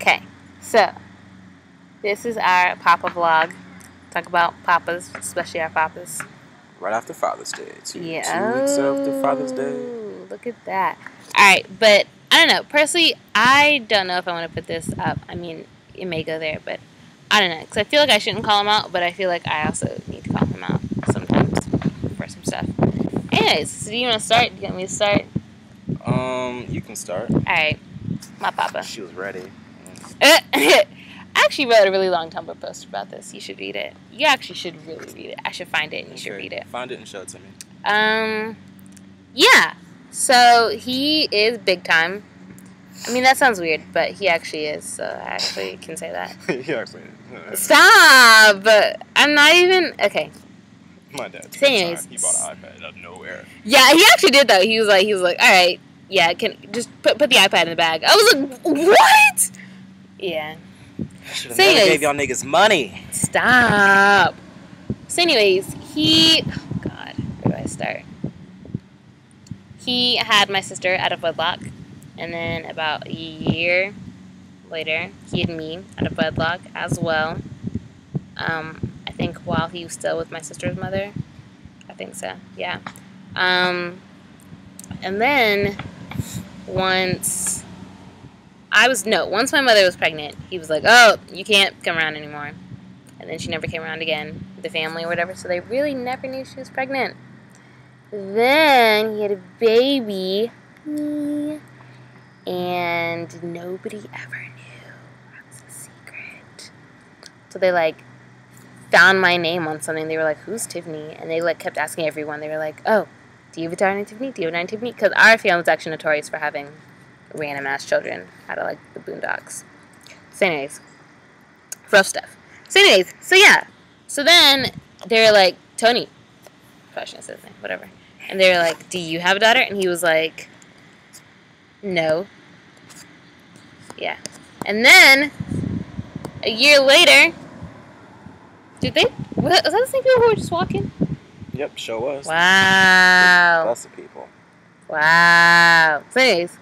Okay, so this is our Papa vlog. Talk about papas, especially our papas. Right after Father's Day. Two weeks Oh, after Father's Day. look at that. Alright, but I don't know. Personally, I don't know if I want to put this up. I mean, it may go there, but I don't know. Because I feel like I shouldn't call him out, but I feel like I also need to call him out sometimes for some stuff. Anyways, so do you want to start? Do you want me to start? You can start. Alright, my papa. She was ready. I actually wrote a really long Tumblr post about this. You should read it. You actually should really read it. I should find it and you should read it. Find it and show it to me. Yeah. So he is big time. I mean, that sounds weird, but he actually is. So I actually can say that. He actually. Stop! I'm not even okay. My dad. So anyways, he bought an iPad out of nowhere. Yeah, he actually did though. He was like, all right, yeah, can just put the iPad in the bag. I was like, what? Yeah. I should have never gave y'all niggas money. Stop. So anyways, oh God, where do I start? He had my sister out of wedlock, and then about a year later, he had me out of wedlock as well. I think while he was still with my sister's mother. I think so, yeah. And then once my mother was pregnant, he was like, oh, you can't come around anymore. And then she never came around again, the family or whatever, so they really never knew she was pregnant. Then he had a baby, me, and nobody ever knew. It was a secret. So they, found my name on something. They were like, who's Tiffany? And they, kept asking everyone. They were like, oh, do you have a daughter named Tiffany? Do you have a daughter named Tiffany? Because our family was actually notorious for having random-ass children out of, the Boondocks. So anyways, rough stuff. So anyways, so yeah. So then they were like, Tony. Probably shouldn't have said his name, whatever. And they were like, do you have a daughter? And he was like, no. Yeah. And then, a year later, was that the same people who were just walking? Yep, sure was. Wow. That's the people. Wow. So anyways,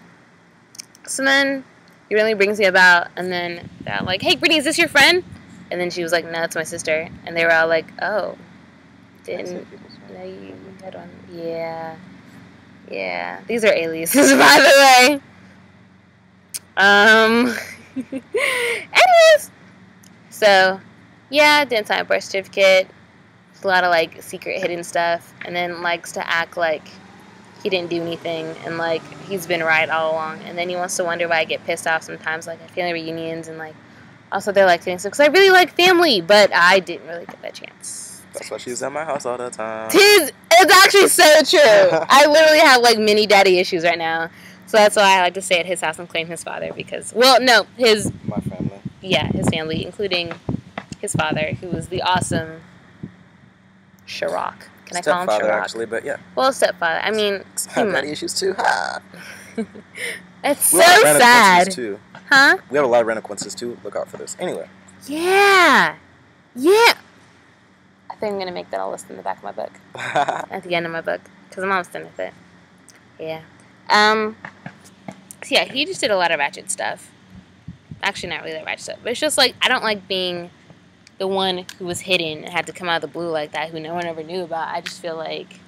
so then he really brings me about, and then they're like, hey, Brittany, is this your friend? And then she was like, no, it's my sister. And they were all like, oh, didn't know you had one. Yeah. Yeah. These are aliases, by the way. Anyways. So, yeah, didn't sign a birth certificate. A lot of, secret hidden stuff. And then likes to act like he didn't do anything. And, he's been right all along. And then he wants to wonder why I get pissed off sometimes, at family reunions. And, also they're doing stuff. Because I really like family, but I didn't really get that chance. That's why she's at my house all the time. It's actually so true. I literally have, mini daddy issues right now. So that's why I like to stay at his house and claim his father. Because, well, no, my family. Yeah, his family, including his father, who was the awesome Chirac. Can I call him Chirac? Stepfather, actually, but yeah. Well, stepfather. I mean, I have daddy issues too. It's so sad. Too. Huh? We have a lot of reniquences too. Look out for this. Anyway. Yeah. Yeah. I think I'm going to make that a list in the back of my book. At the end of my book. Because I'm almost done with it. Yeah. So yeah, he just did a lot of ratchet stuff. Actually, not really that ratchet stuff. But it's just I don't like being the one who was hidden and had to come out of the blue like that, who no one ever knew about. I just feel like,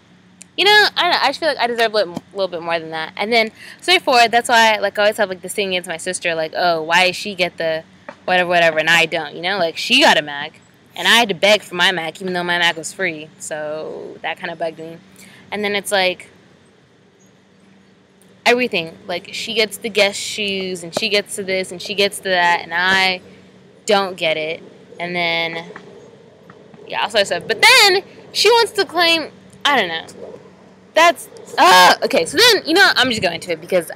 I don't know. I just feel like I deserve a little bit more than that. And then, so therefore, that's why, I always have, this thing against my sister, oh, why does she get the whatever, and I don't, she got a Mac, and I had to beg for my Mac, even though my Mac was free. So, that kind of bugged me. And then it's everything. She gets the Guess shoes, and she gets to this, and she gets to that, and I don't get it. And then, yeah, all sorts of stuff. But then, she wants to claim, I don't know. That's, okay, so then, I'm just going to it because so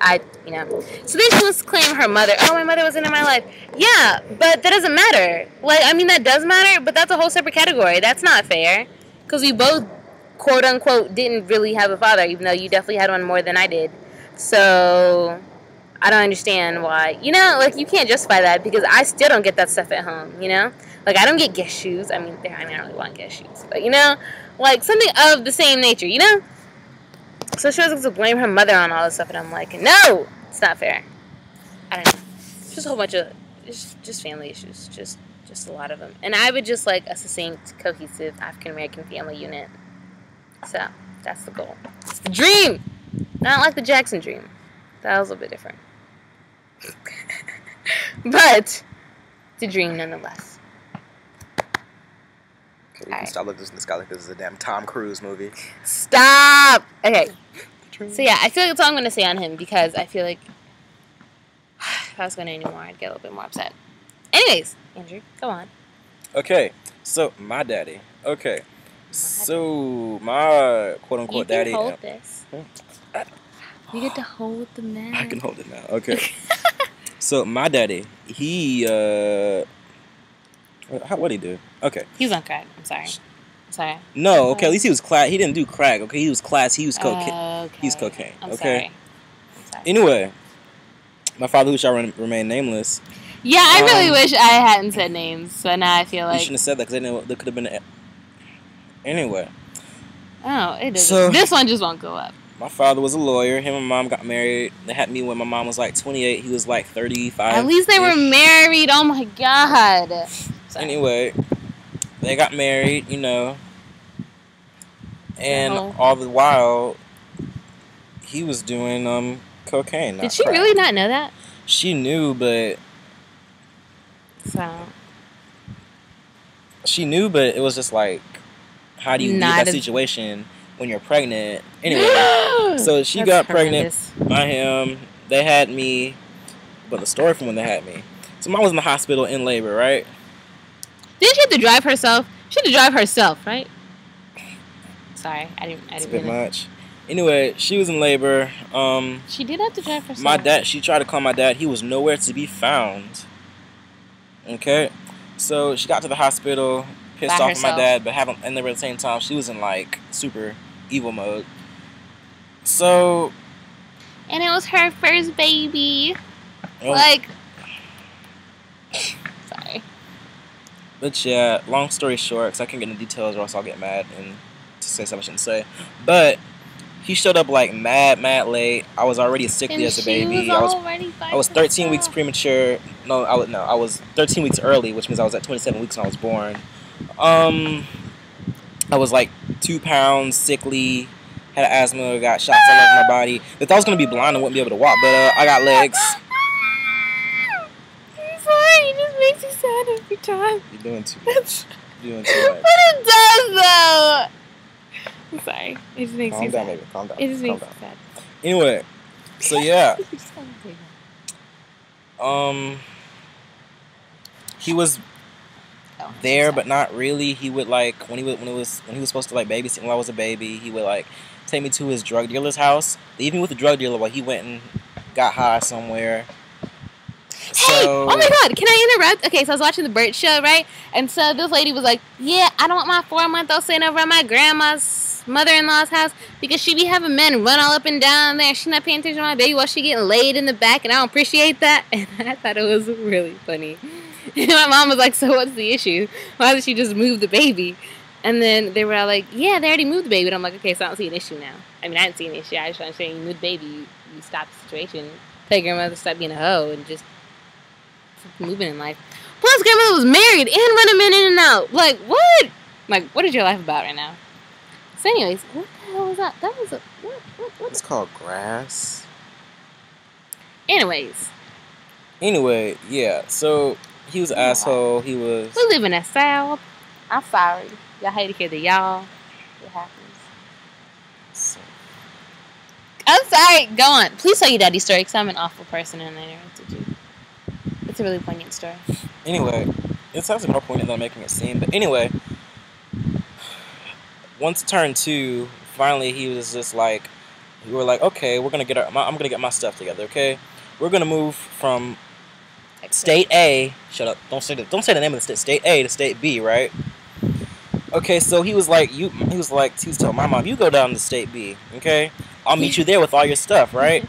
then she wants to claim her mother. Oh, my mother wasn't in my life. Yeah, but that doesn't matter. That does matter, but that's a whole separate category. That's not fair. Because we both, quote unquote, didn't really have a father, even though you definitely had one more than I did. So, I don't understand why. You can't justify that because I still don't get that stuff at home, I don't get Guess shoes. I don't really want Guess shoes. But, something of the same nature, So she was to blame her mother on all this stuff, and I'm like, no, it's not fair. I don't know. It's just a whole bunch of just family issues, just a lot of them. And I would just like a succinct, cohesive African American family unit. So that's the goal. It's the dream, not like the Jackson dream. That was a bit different, but it's a dream nonetheless. Okay, we can stop looking at this guy like this is a damn Tom Cruise movie. Stop. Okay. So yeah, I feel like that's all I'm gonna say on him because I feel like if I was going anymore, I'd get a little bit more upset. Anyways, Andrew, go on. Okay, so my daddy. Okay, so my quote unquote daddy. You can hold this. You get to hold the man. I can hold it now. Okay. So my daddy, he what'd he do? Okay. He was on crack. I'm sorry. No, okay. At least he was class. He didn't do crack. Okay, he was class. He was cocaine. Okay. He's cocaine. I'm okay. sorry. Anyway, my father, who shall remain nameless. Yeah, I really wish I hadn't said names. So now I feel like you shouldn't have said that because there could have been. Anyway. Oh, it doesn't. So, this one just won't go up. My father was a lawyer. Him and mom got married. They had me when my mom was like 28. He was like 35. At least they were married. Oh my god. Sorry. Anyway, they got married, you know. And all the while, he was doing cocaine. Did she really not know that? She knew, but she knew, but it was just like, how do you leave that situation when you're pregnant? Anyway, so she got pregnant by him. They had me, but the story from when they had me. So mom was in the hospital in labor, right? Didn't she have to drive herself? She had to drive herself, right? Sorry, I didn't. It's a bit much. Anyway, she was in labor. She did have to drive herself. My dad. She tried to call my dad. He was nowhere to be found. Okay, so she got to the hospital, pissed off at my dad, but and at the same time, she was in like super evil mode. So. And it was her first baby. Oh. Like. Sorry. But yeah, long story short, because I can't get into details or else I'll get mad and say something I shouldn't say. But he showed up like mad late. I was already sickly as a baby. I was 13 weeks premature. I was 13 weeks early, which means I was at 27 weeks when I was born. I was like 2 pounds, sickly, had asthma, got shots all over my body. They thought I was gonna be blind and wouldn't be able to walk, but I got legs. I'm sorry, it just makes me sad every time. You're doing too much. You're doing too much. But it does though. I'm sorry. It just makes me sad. Calm down, baby. Calm down. It just makes me sad. Anyway, so yeah. He was there, but not really. He would like when he was supposed to like babysit when I was a baby. He would like take me to his drug dealer's house. They even with the drug dealer while he went and got high somewhere. Hey! Oh my god, can I interrupt? Okay, so I was watching the Burt Show, right? And so this lady was like, yeah, I don't want my 4-month-old sitting over at my grandma's mother-in-law's house because she be having men run all up and down there. She's not paying attention to my baby while she getting laid in the back, and I don't appreciate that. And I thought it was really funny. And my mom was like, so what's the issue? Why doesn't she just move the baby? And then they were all like, yeah, they already moved the baby. And I'm like, okay, so I don't see an issue now. I mean, I didn't see an issue. I just want to say you moved the baby, you stop the situation. Tell your grandmother to stop being a hoe and just moving in life. Plus, grandmother was married and running men in and out. Like, what? Like, what is your life about right now? So anyways, what the hell was that? That was a... What? It's called grass. Anyway, yeah, so he was an asshole. He was... We live in the South. I'm sorry. Y'all hate to hear the y'all. It happens. So. I'm sorry. Go on. Please tell your daddy's story, because I'm an awful person and I interrupted you. It's a really poignant story. Anyway, it sounds more poignant than I'm making it seem. But anyway, once turn 2, finally he was just like, we were like, okay, I'm gonna get my stuff together. Okay, we're gonna move from state A. Shut up! Don't say the name of the state. State A to state B, right? Okay, so he was telling my mom, you go down to state B. Okay, I'll meet you there with all your stuff, right?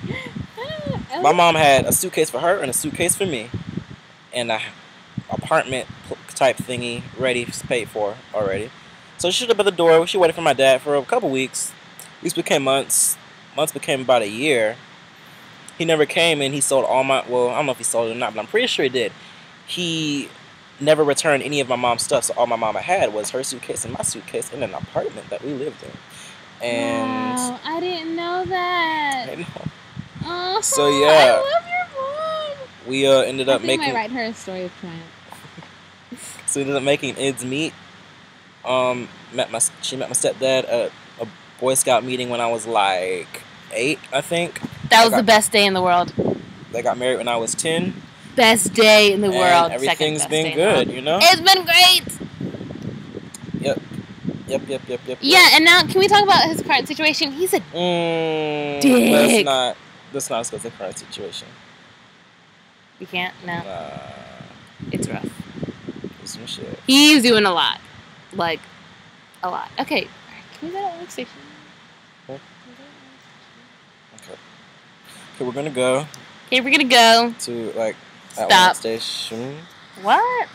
My mom had a suitcase for her and a suitcase for me. And a apartment type thingy ready, paid for already. So she stood up at the door. She waited for my dad for a couple weeks. Weeks became months. Months became about a year. He never came and he sold all my... Well, I don't know if he sold it or not, but I'm pretty sure he did. he never returned any of my mom's stuff. So all my mama had was her suitcase and my suitcase in an apartment that we lived in. And wow, I didn't know that. I know. Oh, So, yeah. I love your mom. We ended up I think making. I might write her a story of triumph. So we ended up making ends meet. She met my stepdad at a Boy Scout meeting when I was like 8, I think. That was the best day in the world. They got married when I was 10. Best day in the world. Everything's been good, you know? It's been great. Yep. Yeah, and now can we talk about his current situation? He's a dick. Let's not discuss the current situation. You can't? No. Nah. It's rough. Some shit. He's doing a lot. Like, a lot. Okay. Can we go to the station? Okay, we're gonna go. Okay, we're gonna go. To, like, Stop. Atlantic Station. What?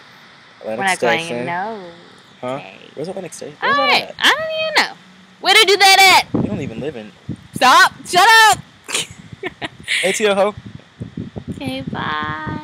Atlantic we're not Station. going, no. Huh? Okay. Where's Atlantic Station? Alright, I don't even know. Where to do that at? You don't even live in. Stop! Shut up! ATL ho. Okay, bye.